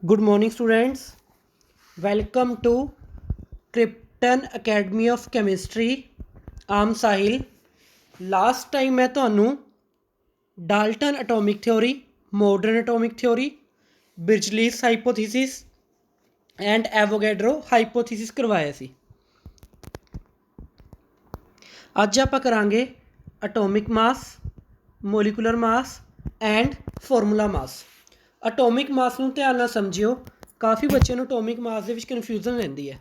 Good morning, students. Welcome to Krypton Academy of Chemistry. I'm Sahil. Last time मैं ਤੁਹਾਨੂੰ Dalton atomic theory, modern atomic theory, Berzelius hypothesis and Avogadro hypothesis करवाया सी। ਅੱਜ ਆਪਾਂ ਕਰਾਂਗੇ atomic mass, molecular mass and formula mass. Atomic mass ਨੂੰ ਧਿਆਨ ਨਾਲ ਸਮਝਿਓ, ਕਾਫੀ ਬੱਚਿਆਂ ਨੂੰ ਐਟੋਮਿਕ ਮਾਸ ਦੇ ਵਿੱਚ ਕਨਫਿਊਜ਼ਨ ਰਹਿੰਦੀ ਹੈ।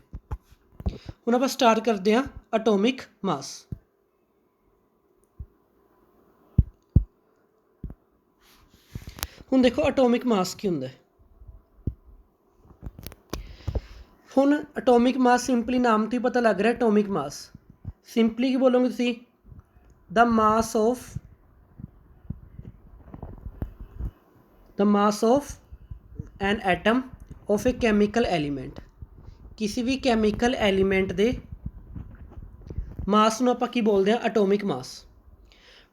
ਹੁਣ ਆਪਾਂ ਸਟਾਰਟ ਕਰਦੇ ਹਾਂ ਐਟੋਮਿਕ ਮਾਸ। ਹੁਣ ਦੇਖੋ ਐਟੋਮਿਕ ਮਾਸ ਕੀ ਹੁੰਦਾ ਹੈ। ਹੁਣ ਐਟੋਮਿਕ ਮਾਸ ਸਿੰਪਲੀ ਨਾਮ ਤੋਂ ਹੀ ਪਤਾ ਲੱਗ ਰਿਹਾ ਐਟੋਮਿਕ ਮਾਸ। ਸਿੰਪਲੀ ਕੀ ਬੋਲੋਗੇ ਤੁਸੀਂ? The mass of an atom of a chemical element. किसी भी कैमिकल एलीमेंट के मास नूं आपां की बोलते हैं? Atomic mass.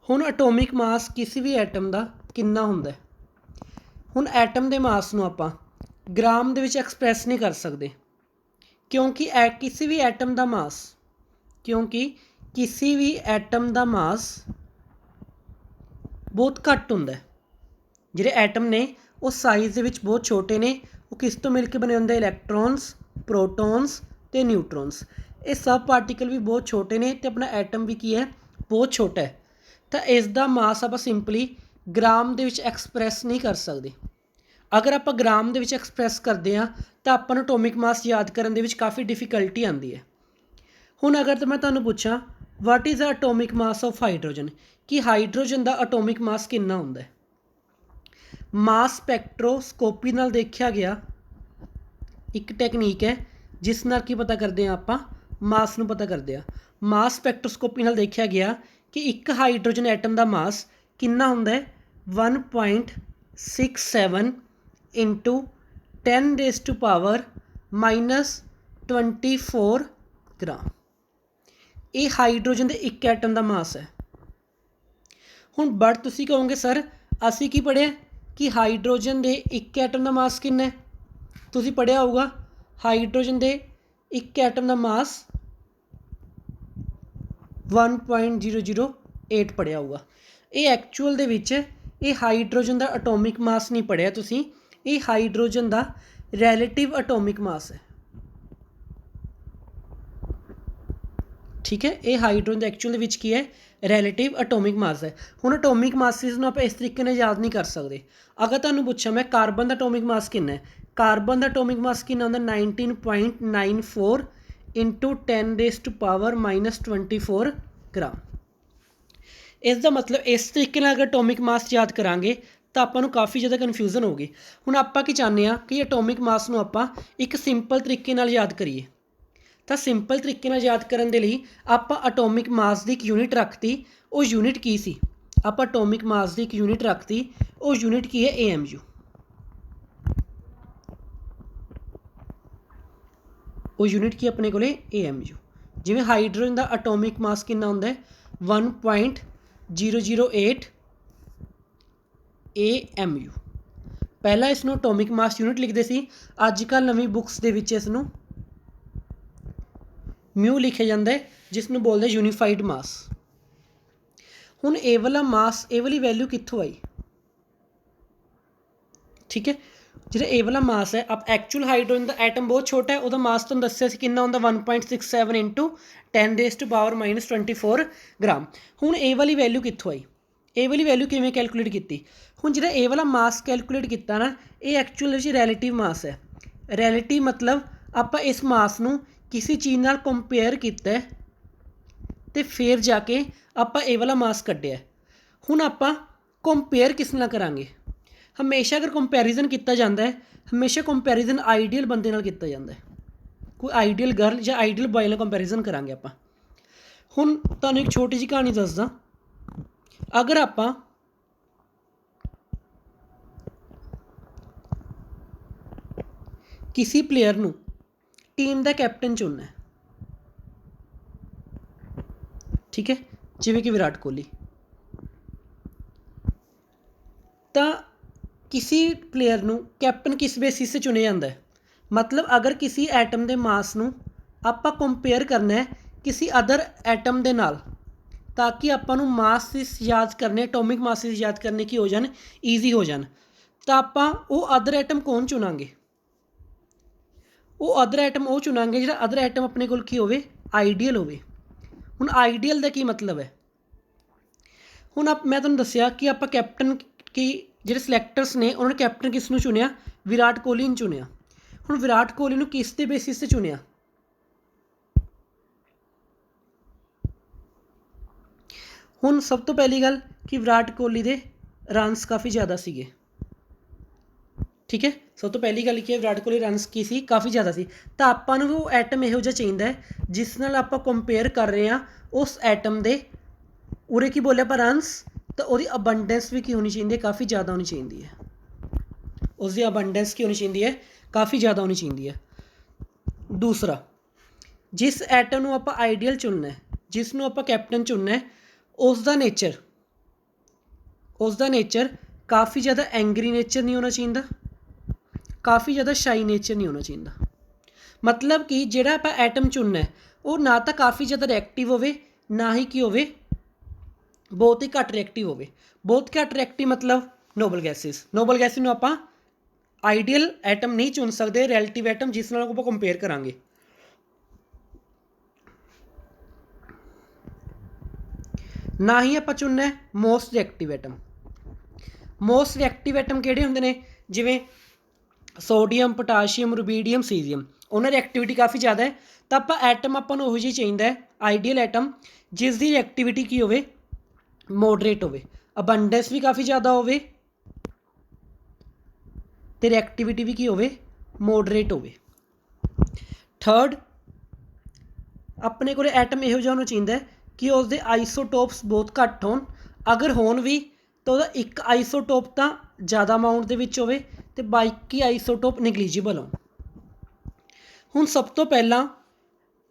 हुण एटोमिक मास किसी भी एटम का कितना हुंदा है? हुण एटम के मास नूं आपां ग्राम दे विच एक्सप्रैस नहीं कर सकते, क्योंकि किसी भी एटम का मास बहुत घट हुंदा है। ਜਿਹੜੇ ਐਟਮ ਨੇ ਉਹ ਸਾਈਜ਼ ਦੇ ਵਿੱਚ ਬਹੁਤ ਛੋਟੇ ਨੇ। ਉਹ ਕਿਸ ਤੋਂ ਮਿਲ ਕੇ ਬਣੇ ਹੁੰਦੇ? ਇਲੈਕਟ੍ਰੋਨਸ, ਪ੍ਰੋਟੋਨਸ ਅਤੇ ਨਿਊਟਰੋਨਸ। ਇਹ ਸਭ ਪਾਰਟੀਕਲ ਵੀ ਬਹੁਤ ਛੋਟੇ ਨੇ ਅਤੇ ਆਪਣਾ ਐਟਮ ਵੀ ਕੀ ਹੈ? ਬਹੁਤ ਛੋਟਾ ਹੈ। ਤਾਂ ਇਸ ਦਾ ਮਾਸ ਆਪਾਂ ਸਿੰਪਲੀ ਗ੍ਰਾਮ ਦੇ ਵਿੱਚ ਐਕਸਪ੍ਰੈਸ ਨਹੀਂ ਕਰ ਸਕਦੇ। ਅਗਰ ਆਪਾਂ ਗ੍ਰਾਮ ਦੇ ਵਿੱਚ ਐਕਸਪ੍ਰੈਸ ਕਰਦੇ ਹਾਂ ਤਾਂ ਆਪਾਂ ਨੂੰ ਐਟੋਮਿਕ ਮਾਸ ਯਾਦ ਕਰਨ ਦੇ ਵਿੱਚ ਕਾਫੀ ਡਿਫੀਕਲਟੀ ਆਉਂਦੀ ਹੈ। ਹੁਣ ਅਗਰ ਤਾਂ ਮੈਂ ਤੁਹਾਨੂੰ ਪੁੱਛਾਂ what is the atomic mass of hydrogen, ਕਿ ਹਾਈਡਰੋਜਨ ਦਾ ਐਟੋਮਿਕ ਮਾਸ ਕਿੰਨਾ ਹੁੰਦਾ ਹੈ? ਮਾਸ ਸਪੈਕਟ੍ਰੋਸਕੋਪੀ ਨਾਲ ਦੇਖਿਆ ਗਿਆ ਇੱਕ ਟੈਕਨੀਕ ਹੈ ਜਿਸ ਨਾਲ ਕੀ ਪਤਾ ਕਰਦੇ ਹਾਂ? ਆਪਾਂ ਮਾਸ ਨੂੰ ਪਤਾ ਕਰਦੇ ਹਾਂ। ਮਾਸ ਸਪੈਕਟ੍ਰੋਸਕੋਪੀ ਨਾਲ ਦੇਖਿਆ ਗਿਆ ਕਿ ਇੱਕ ਹਾਈਡਰੋਜਨ ਐਟਮ ਦਾ ਮਾਸ ਕਿੰਨਾ ਹੁੰਦਾ ਹੈ? 1.67 ਇੰਟੂ 10⁻⁻24 ਗ੍ਰਾਮ। ਇਹ ਹਾਈਡਰੋਜਨ ਦੇ ਇੱਕ ਐਟਮ ਦਾ ਮਾਸ ਹੈ। ਹੁਣ ਬਟ ਤੁਸੀਂ ਕਹੋਗੇ ਸਰ ਅਸੀਂ ਕੀ ਪੜ੍ਹਿਆ ਕਿ ਹਾਈਡਰੋਜਨ ਦੇ ਇੱਕ ਐਟਮ ਦਾ ਮਾਸ ਕਿੰਨਾ ਹੈ? ਤੁਸੀਂ ਪੜ੍ਹਿਆ ਹੋਊਗਾ ਹਾਈਡਰੋਜਨ ਦੇ ਇੱਕ ਐਟਮ ਦਾ ਮਾਸ 1.008 ਪੜ੍ਹਿਆ ਹੋਊਗਾ। ਇਹ ਐਕਚੁਅਲ ਦੇ ਵਿੱਚ ਇਹ ਹਾਈਡਰੋਜਨ ਦਾ ਐਟੋਮਿਕ ਮਾਸ ਨਹੀਂ ਪੜ੍ਹਿਆ ਤੁਸੀਂ, ਇਹ ਹਾਈਡਰੋਜਨ ਦਾ ਰੈਲੇਟਿਵ ਐਟੋਮਿਕ ਮਾਸ ਹੈ। ਠੀਕ ਹੈ, ਇਹ ਹਾਈਡਰੋਜਨ ਦਾ ਐਕਚੁਅਲ ਦੇ ਵਿੱਚ ਕੀ ਹੈ? ਰੈਲੇਟਿਵ ਐਟੋਮਿਕ ਮਾਸ ਹੈ। ਹੁਣ ਐਟੋਮਿਕ ਮਾਸਿਸ ਨੂੰ ਆਪਾਂ ਇਸ ਤਰੀਕੇ ਨਾਲ ਯਾਦ ਨਹੀਂ ਕਰ ਸਕਦੇ। ਅਗਰ ਤੁਹਾਨੂੰ ਪੁੱਛਾਂ ਮੈਂ ਕਾਰਬਨ ਦਾ ਐਟੋਮਿਕ ਮਾਸ ਕਿੰਨਾ ਹੈ? ਕਾਰਬਨ ਦਾ ਐਟੋਮਿਕ ਮਾਸ ਕਿੰਨਾ ਹੁੰਦਾ? 19.94 ਇੰਟੂ 10⁻⁻24 ਗ੍ਰਾਮ। ਇਸ ਦਾ ਮਤਲਬ ਇਸ ਤਰੀਕੇ ਨਾਲ ਅਗਰ ਐਟੋਮਿਕ ਮਾਸ ਯਾਦ ਕਰਾਂਗੇ ਤਾਂ ਆਪਾਂ ਨੂੰ ਕਾਫੀ ਜ਼ਿਆਦਾ ਕਨਫਿਊਜ਼ਨ ਹੋਊਗੀ। ਹੁਣ ਆਪਾਂ ਕੀ ਚਾਹੁੰਦੇ ਹਾਂ ਕਿ ਐਟੋਮਿਕ ਮਾਸ ਨੂੰ ਆਪਾਂ ਇੱਕ ਸਿੰਪਲ ਤਰੀਕੇ ਨਾਲ ਯਾਦ ਕਰੀਏ। ਤਾਂ ਸਿੰਪਲ ਤਰੀਕੇ ਨਾਲ ਯਾਦ ਕਰਨ ਦੇ ਲਈ ਆਪਾਂ ਐਟੋਮਿਕ ਮਾਸ ਦੀ ਇੱਕ ਯੂਨਿਟ ਰੱਖਤੀ। ਉਹ ਯੂਨਿਟ ਕੀ ਸੀ? ਆਪਾਂ ਐਟੋਮਿਕ ਮਾਸ ਦੀ ਇੱਕ ਯੂਨਿਟ ਰੱਖਤੀ। ਉਹ ਯੂਨਿਟ ਕੀ ਹੈ? AMU। ਉਹ ਯੂਨਿਟ ਕੀ ਆਪਣੇ ਕੋਲੇ? AMU। ਜਿਵੇਂ ਹਾਈਡਰੋਜਨ ਦਾ ਐਟੋਮਿਕ ਮਾਸ ਕਿੰਨਾ ਹੁੰਦਾ ਹੈ? 1.008 AMU। ਪਹਿਲਾਂ ਇਸ ਨੂੰ ਐਟੋਮਿਕ ਮਾਸ ਯੂਨਿਟ ਲਿਖਦੇ ਸੀ। ਅੱਜ ਕੱਲ੍ਹ ਨਵੀਂ ਬੁੱਕਸ ਦੇ ਵਿੱਚ ਇਸ ਨੂੰ ਮਿਊ ਲਿਖਿਆ ਜਾਂਦਾ ਹੈ, ਜਿਸ ਨੂੰ ਬੋਲਦੇ ਯੂਨੀਫਾਈਡ ਮਾਸ। ਹੁਣ ਇਹ ਵਾਲਾ ਮਾਸ, ਇਹ ਵਾਲੀ ਵੈਲਿਊ ਕਿੱਥੋਂ ਆਈ? ਠੀਕ ਹੈ, ਜਿਹੜਾ ਇਹ ਵਾਲਾ ਮਾਸ ਹੈ ਐਕਚੁਅਲ ਹਾਈਡਰੋਜਨ ਦਾ ਐਟਮ ਬਹੁਤ ਛੋਟਾ ਹੈ, ਉਹਦਾ ਮਾਸ ਤੁਹਾਨੂੰ ਦੱਸਿਆ ਸੀ ਕਿੰਨਾ ਹੁੰਦਾ? 1.67 ਇੰਟੂ 10⁻⁻24 ਗ੍ਰਾਮ। ਹੁਣ ਇਹ ਵਾਲੀ ਵੈਲਿਊ ਕਿੱਥੋਂ ਆਈ? ਇਹ ਵਾਲੀ ਵੈਲਿਊ ਕਿਵੇਂ ਕੈਲਕੂਲੇਟ ਕੀਤੀ? ਹੁਣ ਜਿਹੜਾ ਇਹ ਵਾਲਾ ਮਾਸ ਕੈਲਕੂਲੇਟ ਕੀਤਾ ਨਾ, ਇਹ ਐਕਚੁਅਲ ਵਿੱਚ ਰੈਲੇਟਿਵ ਮਾਸ ਹੈ। ਰੈਲੇਟਿਵ ਮਤਲਬ ਆਪਾਂ ਇਸ ਮਾਸ ਨੂੰ ਕਿਸੇ ਚੀਜ਼ ਨਾਲ ਕੰਪੇਅਰ ਕੀਤਾ ਅਤੇ ਫਿਰ ਜਾ ਕੇ ਆਪਾਂ ਇਹ ਵਾਲਾ ਮਾਸ ਕੱਢਿਆ। ਹੁਣ ਆਪਾਂ ਕੰਪੇਅਰ ਕਿਸ ਨਾਲ ਕਰਾਂਗੇ? ਹਮੇਸ਼ਾ ਅਗਰ ਕੰਪੈਰੀਜ਼ਨ ਕੀਤਾ ਜਾਂਦਾ ਹੈ, ਹਮੇਸ਼ਾ ਕੰਪੈਰੀਜ਼ਨ ਆਈਡੀਅਲ ਬੰਦੇ ਨਾਲ ਕੀਤਾ ਜਾਂਦਾ ਹੈ। ਕੋਈ ਆਈਡੀਅਲ ਗਰਲ ਜਾਂ ਆਈਡੀਅਲ ਬॉय ਨਾਲ ਕੰਪੈਰੀਜ਼ਨ ਕਰਾਂਗੇ ਆਪਾਂ। ਹੁਣ ਤੁਹਾਨੂੰ ਇੱਕ ਛੋਟੀ ਜਿਹੀ ਕਹਾਣੀ ਦੱਸਦਾ। ਅਗਰ ਆਪਾਂ ਕਿਸੇ ਪਲੇਅਰ ਨੂੰ ਟੀਮ ਦਾ ਕੈਪਟਨ ਚੁਣਨਾ ਹੈ, ਠੀਕ ਹੈ, ਜਿਵੇਂ ਕਿ ਵਿਰਾਟ ਕੋਹਲੀ, ਤਾਂ किसी प्लेयर ਨੂੰ ਕੈਪਟਨ ਕਿਸ ਬੇਸਿਸ 'ਤੇ ਚੁਣਿਆ ਜਾਂਦਾ ਹੈ। ਮਤਲਬ ਅਗਰ ਕਿਸੇ ਐਟਮ ਦੇ ਮਾਸ ਨੂੰ ਆਪਾਂ ਕੰਪੇਅਰ ਕਰਨਾ ਹੈ ਕਿਸੇ ਅਦਰ ਐਟਮ ਦੇ ਨਾਲ ਤਾਂ ਕਿ ਆਪਾਂ ਨੂੰ ਮਾਸਿਸ ਯਾਦ ਕਰਨੇ, ਐਟੋਮਿਕ ਮਾਸਿਸ ਯਾਦ ਕਰਨੇ ਕੀ ਹੋ ਜਾਣ, ਈਜ਼ੀ ਹੋ ਜਾਣ। ਤਾਂ ਆਪਾਂ ਉਹ ਅਦਰ ਐਟਮ ਕੌਣ ਚੁਣਾਂਗੇ? ਉਹ ਅਦਰ ਐਟਮ ਉਹ ਚੁਣਾਂਗੇ ਜਿਹੜਾ ਅਦਰ ਐਟਮ ਆਪਣੇ ਕੋਲ ਕੀ ਹੋਵੇ, ਆਈਡੀਅਲ ਹੋਵੇ। ਹੁਣ ਆਈਡੀਅਲ ਦਾ ਕੀ ਮਤਲਬ ਹੈ? ਹੁਣ ਮੈਂ ਤੁਹਾਨੂੰ ਦੱਸਿਆ ਕਿ ਆਪਾਂ ਕੈਪਟਨ ਕੀ ਜਿਹੜੇ ਸਿਲੈਕਟਰਸ ਨੇ ਉਹਨਾਂ ਨੇ ਕੈਪਟਨ ਕਿਸ ਨੂੰ ਚੁਣਿਆ, ਵਿਰਾਟ ਕੋਹਲੀ ਨੂੰ ਚੁਣਿਆ। ਹੁਣ ਵਿਰਾਟ ਕੋਹਲੀ ਨੂੰ ਕਿਸ ਦੇ ਬੇਸਿਸ 'ਤੇ ਚੁਣਿਆ? ਹੁਣ ਸਭ ਤੋਂ ਪਹਿਲੀ ਗੱਲ ਕਿ ਵਿਰਾਟ ਕੋਹਲੀ ਦੇ ਰਨਸ ਕਾਫੀ ਜ਼ਿਆਦਾ ਸੀਗੇ, ਠੀਕ ਹੈ। ਸਭ ਤੋਂ ਪਹਿਲੀ ਗੱਲ ਕੀ ਹੈ, ਵਿਰਾਟ ਕੋਹਲੀ ਰਨਸ ਕੀ ਸੀ, ਕਾਫੀ ਜ਼ਿਆਦਾ ਸੀ। ਤਾਂ ਆਪਾਂ ਨੂੰ ਉਹ ਐਟਮ ਇਹੋ ਜਿਹਾ ਚਾਹੀਦਾ ਹੈ ਜਿਸ ਨਾਲ ਆਪਾਂ ਕੰਪੇਅਰ ਕਰ ਰਹੇ ਹਾਂ ਉਸ ਐਟਮ ਦੇ, ਉਰੇ ਕੀ ਬੋਲਿਆ ਆਪਾਂ, ਰਨਸ, ਤਾਂ ਉਹਦੀ ਅਬੰਡੈਂਸ ਵੀ ਕੀ ਹੋਣੀ ਚਾਹੀਦੀ ਹੈ, ਕਾਫੀ ਜ਼ਿਆਦਾ ਹੋਣੀ ਚਾਹੀਦੀ ਹੈ। ਉਸਦੀ ਅਬੰਡੈਂਸ ਕੀ ਹੋਣੀ ਚਾਹੀਦੀ ਹੈ, ਕਾਫੀ ਜ਼ਿਆਦਾ ਹੋਣੀ ਚਾਹੀਦੀ ਹੈ। ਦੂਸਰਾ, ਜਿਸ ਐਟਮ ਨੂੰ ਆਪਾਂ ਆਈਡੀਅਲ ਚੁਣਨਾ ਹੈ, ਜਿਸ ਨੂੰ ਆਪਾਂ ਕੈਪਟਨ ਚੁਣਨਾ ਹੈ, ਉਸ ਦਾ ਨੇਚਰ ਕਾਫੀ ਜ਼ਿਆਦਾ ਐਂਗਰੀ ਨੇਚਰ ਨਹੀਂ ਹੋਣਾ ਚਾਹੀਦਾ, ਕਾਫੀ ਜ਼ਿਆਦਾ ਸ਼ਾਈ ਨੇਚਰ ਨਹੀਂ ਹੋਣਾ ਚਾਹੀਦਾ। ਮਤਲਬ ਕਿ ਜਿਹੜਾ ਆਪਾਂ ਐਟਮ ਚੁਣਨਾ ਹੈ ਉਹ ਨਾ ਤਾਂ ਕਾਫੀ ਜ਼ਿਆਦਾ ਰਿਐਕਟਿਵ ਹੋਵੇ, ਨਾ ਹੀ ਕੀ ਹੋਵੇ, ਬਹੁਤ ਹੀ ਘੱਟ ਰਿਐਕਟਿਵ ਹੋਵੇ। ਬਹੁਤ ਘੱਟ ਰਿਐਕਟਿਵ ਮਤਲਬ ਨੋਬਲ ਗੈਸਿਸ ਨੂੰ ਆਪਾਂ ਆਈਡੀਅਲ ਐਟਮ ਨਹੀਂ ਚੁਣ ਸਕਦੇ, ਰਿਲੇਟਿਵ ਐਟਮ ਜਿਸ ਨਾਲ ਆਪਾਂ ਕੰਪੇਅਰ ਕਰਾਂਗੇ। ਨਾ ਹੀ ਆਪਾਂ ਚੁਣਨਾ ਹੈ most reactive atom. Most reactive atom ਕਿਹੜੇ ਹੁੰਦੇ ਨੇ? ਜਿਵੇਂ ਸੋਡੀਅਮ, ਪੋਟਾਸ਼ੀਅਮ, ਰੂਬੀਡੀਅਮ, ਸੀਜ਼ੀਅਮ, ਉਹਨਾਂ ਦੀ ਐਕਟੀਵਿਟੀ ਕਾਫੀ ਜ਼ਿਆਦਾ ਹੈ। ਤਾਂ ਆਪਾਂ ਨੂੰ ਉਹੋ ਜਿਹੀ ਚਾਹੀਦਾ ਹੈ ਆਈਡੀਅਲ ਐਟਮ ਜਿਸ ਦੀ ਐਕਟੀਵਿਟੀ ਕੀ ਹੋਵੇ, ਮੋਡਰੇਟ ਹੋਵੇ, ਅਬੰਡੈਂਸ ਵੀ ਕਾਫੀ ਜ਼ਿਆਦਾ ਹੋਵੇ ਅਤੇ ਰਿਐਕਟੀਵਿਟੀ ਵੀ ਕੀ ਹੋਵੇ, ਮੋਡਰੇਟ ਹੋਵੇ। ਥਰਡ, ਆਪਣੇ ਕੋਲ ਐਟਮ ਇਹੋ ਜਿਹਾ ਹੋਣਾ ਚਾਹੀਦਾ ਹੈ ਕਿ ਉਸਦੇ ਆਈਸੋਟੋਪਸ ਬਹੁਤ ਘੱਟ ਹੋਣ, ਅਗਰ ਹੋਣ ਵੀ ਤਾਂ ਉਹਦਾ ਇੱਕ ਆਈਸੋਟੋਪ ਤਾਂ ਜ਼ਿਆਦਾ ਅਮਾਊਂਟ ਦੇ ਵਿੱਚ ਹੋਵੇ ਅਤੇ ਬਾਕੀ ਆਈਸੋਟੋਪ ਨੈਗਲੀਜੀਬਲ ਹੋਣ। ਹੁਣ ਸਭ ਤੋਂ ਪਹਿਲਾਂ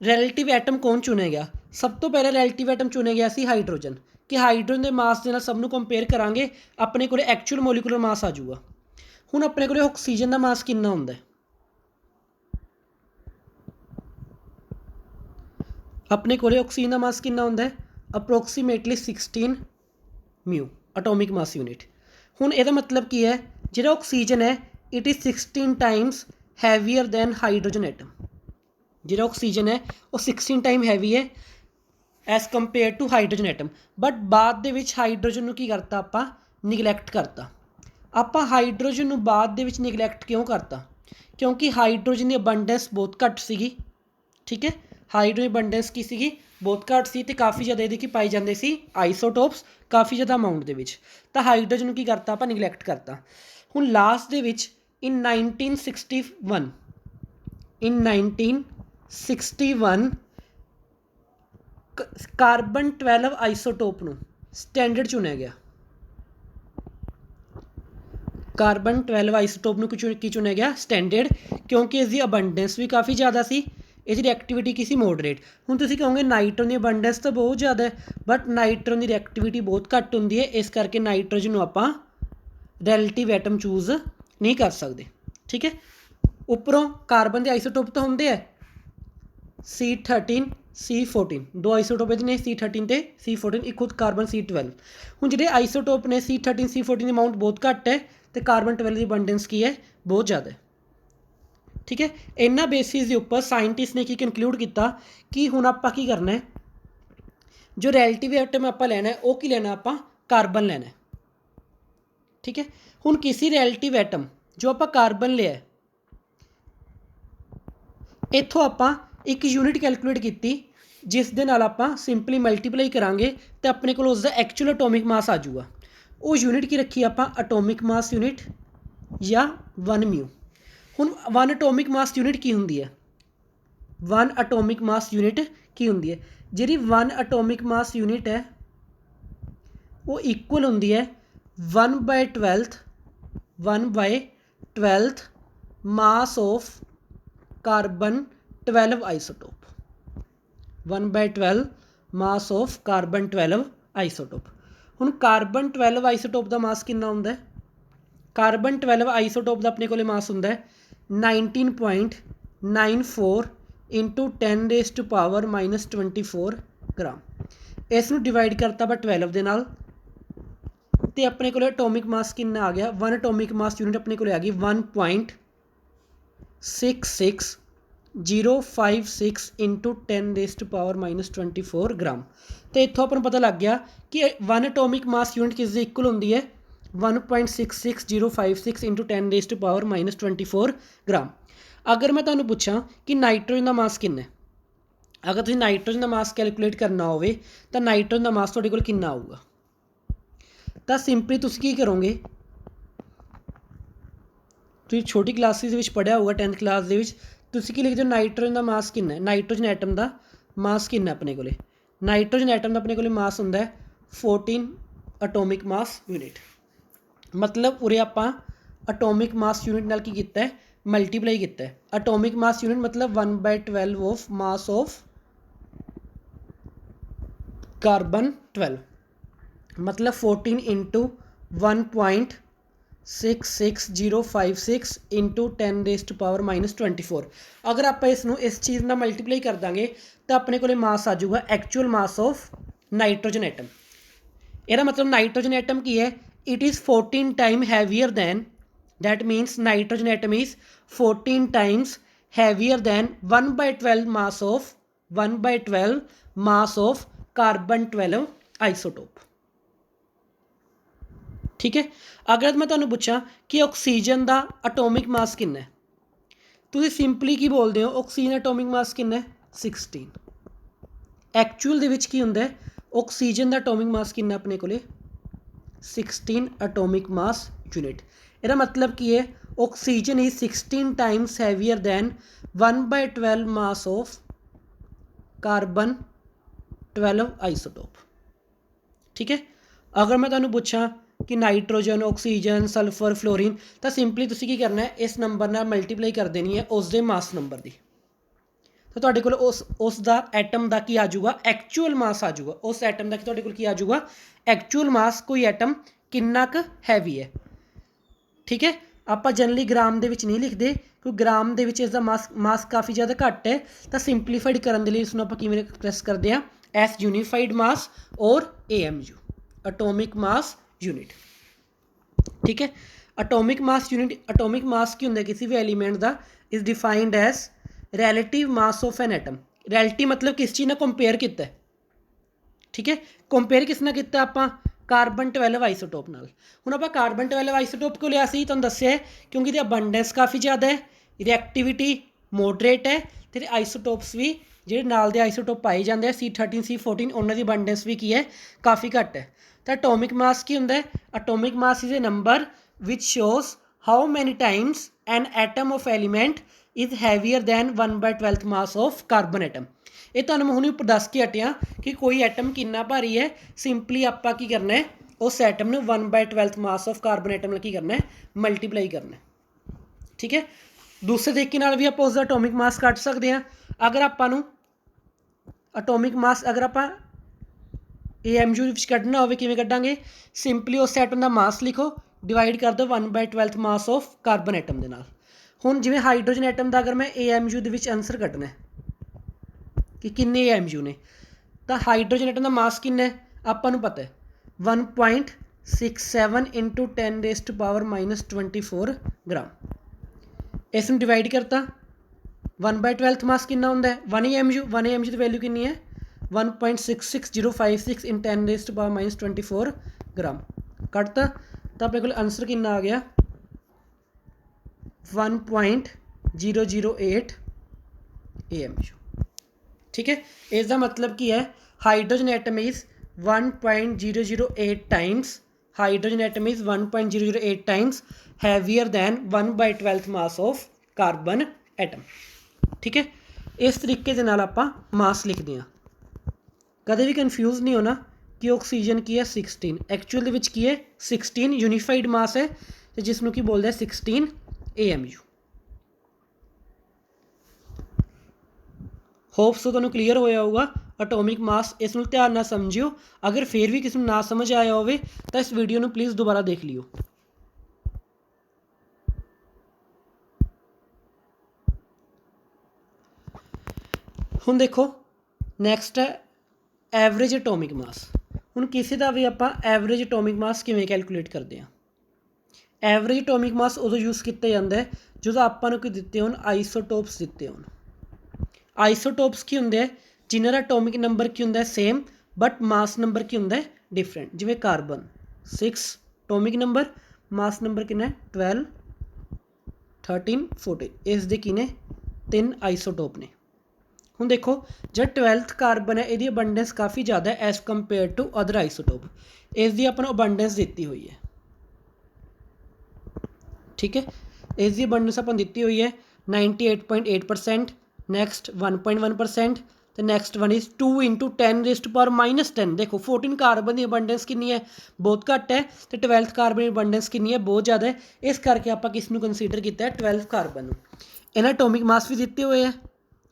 ਰਿਲੇਟਿਵ ਐਟਮ ਕੌਣ ਚੁਣਿਆ ਗਿਆ? ਸਭ ਤੋਂ ਪਹਿਲਾਂ ਰਿਲੇਟਿਵ ਐਟਮ ਚੁਣਿਆ ਗਿਆ ਸੀ ਹਾਈਡਰੋਜਨ, ਕਿ ਹਾਈਡਰੋਜਨ ਦੇ ਮਾਸ ਦੇ ਨਾਲ ਸਭ ਨੂੰ ਕੰਪੇਅਰ ਕਰਾਂਗੇ, ਆਪਣੇ ਕੋਲ ਐਕਚੁਅਲ ਮੋਲੀਕੂਲਰ ਮਾਸ ਆ ਜਾਊਗਾ। ਹੁਣ ਆਪਣੇ ਕੋਲ ਆਕਸੀਜਨ ਦਾ ਮਾਸ ਕਿੰਨਾ ਹੁੰਦਾ ਹੈ? ਆਪਣੇ ਕੋਲ ਆਕਸੀਜਨ ਦਾ ਮਾਸ ਕਿੰਨਾ ਹੁੰਦਾ ਹੈ? ਅਪਰੋਕਸੀਮੇਟਲੀ 16 ਮਿਊ ਐਟੋਮਿਕ ਮਾਸ ਯੂਨਿਟ। ਹੁਣ ਇਹਦਾ ਮਤਲਬ ਕੀ ਹੈ? ਜਿਹੜਾ ਆਕਸੀਜਨ ਹੈ it is 16 times heavier than hydrogen atom. ਜਿਹੜਾ ਆਕਸੀਜਨ ਹੈ ਉਹ 16 ਟਾਈਮ ਹੈਵੀ ਹੈ as compare to hydrogen atom. But ਬਾਅਦ ਦੇ ਵਿੱਚ ਹਾਈਡਰੋਜਨ ਨੂੰ ਕੀ ਕਰਤਾ ਆਪਾਂ? ਨਿਗਲੈਕਟ ਕਰਤਾ। ਆਪਾਂ ਹਾਈਡਰੋਜਨ ਨੂੰ ਬਾਅਦ ਦੇ ਵਿੱਚ ਨਿਗਲੈਕਟ ਕਿਉਂ ਕਰਤਾ? ਕਿਉਂਕਿ ਹਾਈਡਰੋਜਨ ਦੀ ਅਬੰਡੈਂਸ ਬਹੁਤ ਘੱਟ ਸੀਗੀ, ਠੀਕ ਹੈ। ਹਾਈਡਰੋਜਨ ਅਬੰਡੈਂਸ ਕੀ ਸੀਗੀ? ਬਹੁਤ ਘੱਟ ਸੀ ਅਤੇ ਕਾਫੀ ਜ਼ਿਆਦਾ ਇਹਦੇ ਕੀ ਪਾਏ ਜਾਂਦੇ ਸੀ? ਆਈਸੋਟੋਪਸ, ਕਾਫੀ ਜ਼ਿਆਦਾ ਅਮਾਊਂਟ ਦੇ ਵਿੱਚ। ਤਾਂ ਹਾਈਡਰੋਜਨ ਨੂੰ ਕੀ ਕਰਤਾ ਆਪਾਂ? ਨਿਗਲੈਕਟ ਕਰਤਾ। ਹੁਣ ਲਾਸਟ ਦੇ ਵਿੱਚ ਇਨ 1961 ਕਾਰਬਨ 12 ਆਈਸੋਟੋਪ ਨੂੰ ਸਟੈਂਡਰਡ ਚੁਣਿਆ ਗਿਆ। ਕਾਰਬਨ 12 ਆਈਸੋਟੋਪ ਨੂੰ ਕੀ ਚੁਣਿਆ ਗਿਆ? ਸਟੈਂਡਰਡ, ਕਿਉਂਕਿ ਇਸਦੀ ਅਬੰਡੈਂਸ ਵੀ ਕਾਫੀ ਜ਼ਿਆਦਾ ਸੀ, ਇਹਦੀ ਰਿਐਕਟੀਵਿਟੀ ਕੀ ਸੀ? ਮੋਡਰੇਟ। ਹੁਣ ਤੁਸੀਂ ਕਹੋਗੇ ਨਾਈਟ੍ਰੋਜਨ ਦੀ ਅਬੰਡੈਂਸ ਤਾਂ ਬਹੁਤ ਜ਼ਿਆਦਾ ਹੈ, ਬਟ ਨਾਈਟ੍ਰੋਜਨ ਦੀ ਰਿਐਕਟੀਵਿਟੀ ਬਹੁਤ ਘੱਟ ਹੁੰਦੀ ਹੈ, ਇਸ ਕਰਕੇ ਨਾਈਟ੍ਰੋਜਨ ਨੂੰ ਆਪਾਂ ਰਿਲੇਟਿਵ ਐਟਮ ਚੂਜ਼ ਨਹੀਂ ਕਰ ਸਕਦੇ, ਠੀਕ ਹੈ। ਉੱਪਰੋਂ ਕਾਰਬਨ ਦੇ ਆਈਸੋਟੋਪ ਤਾਂ ਹੁੰਦੇ ਹੈ C13 C14, ਦੋ ਆਈਸੋਟੋਪ ਇਹਦੇ ਨੇ C13 ਅਤੇ C14, ਇੱਕ ਖੁਦ ਕਾਰਬਨ C12। ਹੁਣ ਜਿਹੜੇ ਆਈਸੋਟੋਪ ਨੇ C13 C14 ਦੀ ਅਮਾਊਂਟ ਬਹੁਤ ਘੱਟ ਹੈ ਅਤੇ ਕਾਰਬਨ 12 ਦੀ ਅਬੰਡੈਂਸ ਕੀ ਹੈ? ਬਹੁਤ ਜ਼ਿਆਦਾ ਹੈ, ਠੀਕ ਹੈ। ਇਹਨਾਂ ਬੇਸਿਸ ਦੇ ਉੱਪਰ ਸਾਇੰਟਿਸਟ ਨੇ ਕੀ ਕਨਕਲੂਡ ਕੀਤਾ ਕਿ ਹੁਣ ਆਪਾਂ ਕੀ ਕਰਨਾ ਹੈ, ਜੋ ਰਿਲੇਟਿਵ ਐਟਮ ਆਪਾਂ ਲੈਣਾ ਹੈ ਉਹ ਕੀ ਲੈਣਾ? ਆਪਾਂ ਕਾਰਬਨ ਲੈਣਾ, ਠੀਕ ਹੈ। ਹੁਣ ਕਿਸੇ ਰਿਲੇਟਿਵ ਐਟਮ ਜੋ ਆਪਾਂ ਕਾਰਬਨ ਲਿਆ, ਇੱਥੋਂ ਆਪਾਂ ਇੱਕ ਯੂਨਿਟ ਕੈਲਕੂਲੇਟ ਕੀਤੀ ਜਿਸ ਦੇ ਨਾਲ ਆਪਾਂ ਸਿੰਪਲੀ ਮਲਟੀਪਲਾਈ ਕਰਾਂਗੇ ਅਤੇ ਆਪਣੇ ਕੋਲ ਉਸਦਾ ਐਕਚੁਅਲ ਐਟੋਮਿਕ ਮਾਸ ਆ ਜਾਊਗਾ। ਉਹ ਯੂਨਿਟ ਕੀ ਰੱਖੀ ਆਪਾਂ? ਐਟੋਮਿਕ ਮਾਸ ਯੂਨਿਟ ਜਾਂ 1 ਮਿਊ। ਹੁਣ 1 ਐਟੋਮਿਕ ਮਾਸ ਯੂਨਿਟ ਕੀ ਹੁੰਦੀ ਹੈ? 1 ਐਟੋਮਿਕ ਮਾਸ ਯੂਨਿਟ ਕੀ ਹੁੰਦੀ ਹੈ? ਜਿਹੜੀ 1 ਐਟੋਮਿਕ ਮਾਸ ਯੂਨਿਟ ਹੈ ਉਹ ਇਕੁਅਲ ਹੁੰਦੀ ਹੈ 1/12 ਮਾਸ of carbon 12 isotope. 1/12 mass of carbon 12 isotope. ਹੁਣ ਕਾਰਬਨ 12 ਆਈਸੋਟੋਪ ਦਾ ਮਾਸ ਕਿੰਨਾ ਹੁੰਦਾ ਹੈ? ਕਾਰਬਨ 12 ਆਈਸੋਟੋਪ ਦਾ ਆਪਣੇ ਕੋਲੇ ਮਾਸ ਹੁੰਦਾ ਹੈ 19.94 ਇੰਟੂ 10⁻⁻24 ਗ੍ਰਾਮ। ਇਸ ਨੂੰ ਡਿਵਾਈਡ ਕਰਤਾ ਆਪਾਂ 12 ਦੇ ਨਾਲ ਤੇ ਆਪਣੇ ਕੋਲੇ ਐਟੋਮਿਕ ਮਾਸ ਕਿੰਨਾ ਆ ਗਿਆ, 1 ਐਟੋਮਿਕ ਮਾਸ ਯੂਨਿਟ ਆਪਣੇ ਕੋਲੇ ਆ ਗਈ 1.66056 ਇੰਟੂ 10⁻⁻24 ਗ੍ਰਾਮ। ਤੇ ਇੱਥੋਂ ਆਪਾਂ ਨੂੰ ਪਤਾ ਲੱਗ ਗਿਆ ਕਿ 1 ਐਟੋਮਿਕ ਮਾਸ ਯੂਨਿਟ ਕਿਸ ਦੇ ਇਕੁਅਲ ਹੁੰਦੀ ਹੈ 1.66056 ਇੰਟੂ 10⁻⁻24 ਗ੍ਰਾਮ। ਅਗਰ ਮੈਂ ਤੁਹਾਨੂੰ ਪੁੱਛਾਂ ਕਿ ਨਾਈਟ੍ਰੋਜਨ ਦਾ ਮਾਸ ਕਿੰਨਾ ਹੈ, ਅਗਰ ਤੁਸੀਂ ਨਾਈਟ੍ਰੋਜਨ ਦਾ ਮਾਸ ਕੈਲਕੂਲੇਟ ਕਰਨਾ ਹੋਵੇ ਤਾਂ ਨਾਈਟ੍ਰੋਜਨ ਦਾ ਮਾਸ ਤੁਹਾਡੇ ਕੋਲ ਕਿੰਨਾ ਆਊਗਾ। ਤਾਂ ਸਿੰਪਲੀ ਤੁਸੀਂ ਕੀ ਕਰੋਗੇ, ਤੁਸੀਂ ਛੋਟੀ ਕਲਾਸਿਸ ਦੇ ਵਿੱਚ ਪੜ੍ਹਿਆ ਹੋਊਗਾ 10th ਕਲਾਸ ਦੇ ਵਿੱਚ, ਤੁਸੀਂ ਕੀ ਲਿਖਦੇ ਹੋ ਨਾਈਟ੍ਰੋਜਨ ਦਾ ਮਾਸ ਕਿੰਨਾ ਹੈ, ਨਾਈਟ੍ਰੋਜਨ ਐਟਮ ਦਾ ਮਾਸ ਕਿੰਨਾ ਆਪਣੇ ਕੋਲੇ। ਨਾਈਟ੍ਰੋਜਨ ਐਟਮ ਦਾ ਆਪਣੇ ਕੋਲੇ ਮਾਸ ਹੁੰਦਾ ਹੈ 14 ਐਟੋਮਿਕ ਮਾਸ ਯੂਨਿਟ। ਮਤਲਬ ਉਰੇ ਆਪਾਂ ਐਟੋਮਿਕ ਮਾਸ ਯੂਨਿਟ ਨਾਲ ਕੀ ਕੀਤਾ ਹੈ, ਮਲਟੀਪਲਾਈ ਕੀਤਾ ਹੈ। ਐਟੋਮਿਕ ਮਾਸ ਯੂਨਿਟ ਮਤਲਬ 1/12 ਆਫ ਮਾਸ ਆਫ ਕਾਰਬਨ 12 मतलब 14 इंटू 1.66056 इंटू 10⁻⁻24। अगर आप इस चीज़ ਨਾਲ मल्टीप्लाई कर देंगे तो अपने को मास आ जाऊगा actual mass of nitrogen atom. ਇਹਦਾ मतलब नाइट्रोजन एटम की है, it is 14 time heavier than, that means nitrogen atom is 14 times heavier than 1/12 mass of carbon 12 isotope. ठीक है। अगर मैं तुहानूं पूछां कि ऑक्सीजन का एटोमिक मास कितना है, तुसीं सिंपली की बोलते हो ऑक्सीजन एटोमिक मास कितना है 16। एक्चुअल दे विच की हुंदा है ऑक्सीजन का एटोमिक मास कितना अपने कोले 16 एटोमिक मास यूनिट। ਇਹਦਾ मतलब की है oxygen is 16 times heavier than 1/12 mass of carbon 12 isotope. ठीक है। अगर मैं तुहानूं पूछां कि नाइट्रोजन ऑक्सीजन सल्फर फ्लोरीन तो सिंपली तुसीं की करना है इस नंबर नाल मल्टीप्लाई कर देनी है उसके मास नंबर की, तो तुहाडे कोल उसका एटम का की आ जाऊगा एक्चुअल मास आ जाऊगा, उस एटम का तुहाडे कोल की आ जाऊगा एक्चुअल मास, कोई एटम किन्ना क हैवी है। ठीक है। आपां जनरली ग्राम दे विच नहीं लिखते क्योंकि ग्राम दे विच इसका मास काफ़ी ज़्यादा घट है, तो सिंपलीफाइड करने के लिए इसनूं आपां किवें एक्सप्रैस करते हैं एस यूनीफाइड मास और AMU एटोमिक मास यूनिट। ठीक है। Atomic mass unit, atomic mass की होंगे किसी भी एलीमेंट का is defined as relative mass of an atom. Relative मतलब किस चीज़ ने कंपेयर किया है। ठीक है। कंपेयर किस ने किया आप कार्बन 12 आइसोटोप नाल। हुण आप कार्बन 12 आइसोटोप को लिया सी तुहानूं दस्सिआ है क्योंकि इहदी अबंडेंस काफ़ी ज़्यादा है, रिएक्टिविटी मॉडरेट है, तो आइसोटोप्स भी ਜਿਹੜੇ ਨਾਲ ਦੇ आइसोटोप पाए जाते हैं C13 C14 उन्होंने की अबंडेंस भी की है काफ़ी घट है। तो एटोमिक मास की होंगे, atomic mass is a number which shows how many times an atom of element is heavier than 1/12 mass of carbon atom. ये तो मैं हुणे उपर दस के हटिया कि कोई एटम कितना भारी है, सिंपली आपां की करना है उस एटम ने 1/12 मास ऑफ कार्बन एटम की करना है मल्टीप्लाई करना है। ठीक है। दूसरे तरीके नाल भी आप उसका एटोमिक मास कट सकते हैं। अगर आपां नूं एटोमिक मास अगर आपां AMU कढ़ना हो किवें कढ़ांगे, सिंपली उस एटम का मास लिखो डिवाइड कर दो 1/12 मास ऑफ कार्बन एटम के नाल। हुण जिवें हाइड्रोजन एटम का अगर मैं AMU दे विच आंसर कढ़ना है कि किन्ने AMU ने, तो हाइड्रोजन एटम का मास किन्ना है आपां नूं पता है 1.67 इंटू 10⁻⁻24 ग्राम। इस नूं डिवाइड करता 1/12 मास किन्ना हुंदा है 1 AMU की वैल्यू कितनी है 1.66056 इन 10⁻⁻24 ग्राम। कटता तो अपने को आंसर कितना आ गया 1.008 AMU। ठीक है। इसका मतलब की है hydrogen atom is 1.008 times, hydrogen atom is 1.008 times heavier than 1/12 mass of carbon atom. ठीक है। इस तरीके के नाल आपां मास लिखते हैं। कदे भी कन्फ्यूज़ नहीं होना कि ऑक्सीजन की है 16, एक्चुअल दे विच की है 16 यूनीफाइड मास है जिसनों की बोलते हैं 16 AMU। होप्स तो तुहानूं क्लीयर होया होगा एटोमिक मास। इस नूं ध्यान नाल समझियो, अगर फिर भी किसी ना समझ आया हो तो इस वीडियो नूं प्लीज़ दोबारा देख लियो। ਹੁਣ ਦੇਖੋ ਨੈਕਸਟ ਹੈ ਐਵਰੇਜ ਐਟੋਮਿਕ ਮਾਸ। ਹੁਣ ਕਿਸੇ ਦਾ ਵੀ ਆਪਾਂ ਐਵਰੇਜ ਐਟੋਮਿਕ ਮਾਸ ਕਿਵੇਂ ਕੈਲਕੂਲੇਟ ਕਰਦੇ ਹਾਂ। ਐਵਰੇਜ ਐਟੋਮਿਕ ਮਾਸ ਉਦੋਂ ਯੂਜ਼ ਕੀਤਾ ਜਾਂਦਾ ਹੈ ਜਦੋਂ ਆਪਾਂ ਨੂੰ ਕੋਈ ਦਿੱਤੇ ਹੋਣ ਆਈਸੋਟੋਪਸ ਦਿੱਤੇ ਹੋਣ। ਆਈਸੋਟੋਪਸ ਕੀ ਹੁੰਦੇ ਹੈ, ਜਿਨ੍ਹਾਂ ਦਾ ਐਟੋਮਿਕ ਨੰਬਰ ਕੀ ਹੁੰਦਾ ਹੈ ਸੇਮ ਬਟ ਮਾਸ ਨੰਬਰ ਕੀ ਹੁੰਦਾ ਹੈ ਡਿਫਰੈਂਟ। ਜਿਵੇਂ ਕਾਰਬਨ 6 ਐਟੋਮਿਕ ਨੰਬਰ, ਮਾਸ ਨੰਬਰ ਕਿੰਨਾ ਹੈ 12 13 14। ਇਸ ਦੇ ਕੀ ਨੇ 3 ਆਈਸੋਟੋਪ ਨੇ। ਹੁਣ ਦੇਖੋ ਜਿਹੜਾ 12th ਕਾਰਬਨ ਹੈ ਇਹਦੀ ਅਬੰਡੈਂਸ ਕਾफ़ੀ ਜ਼ਿਆਦਾ ਹੈ as compare to other isotope. ਇਸ ਦੀ ਆਪਾਂ ਨੂੰ ਅਬੰਡੈਂਸ ਦਿੱਤੀ ਹੋਈ ਹੈ, ਠੀਕ ਹੈ। ਇਸ ਦੀ ਅਬੰਡੈਂਸ ਆਪਾਂ ਦਿੱਤੀ ਹੋਈ ਹੈ 98.8%, ਨੈਕਸਟ 1.1% ਅਤੇ ਨੈਕਸਟ ਵਨ ਇਜ਼ 2 × 10⁻⁻10। ਦੇਖੋ 14 ਕਾਰਬਨ ਦੀ ਅਬੰਡੈਂਸ ਕਿੰਨੀ ਹੈ, ਬਹੁਤ ਘੱਟ ਹੈ, ਅਤੇ 12th ਕਾਰਬਨ ਦੀ ਅਬੰਡੈਂਸ ਕਿੰਨੀ ਹੈ, ਬਹੁਤ ਜ਼ਿਆਦਾ ਹੈ। ਇਸ ਕਰਕੇ ਆਪਾਂ ਕਿਸ ਨੂੰ ਕੰਸੀਡਰ ਕੀਤਾ ਹੈ 12th ਕਾਰਬਨ ਨੂੰ। ਇਹਨਾਂ ਐਟੋਮਿਕ ਮਾਸ ਵੀ ਦਿੱਤੇ ਹੋਏ ਹੈ,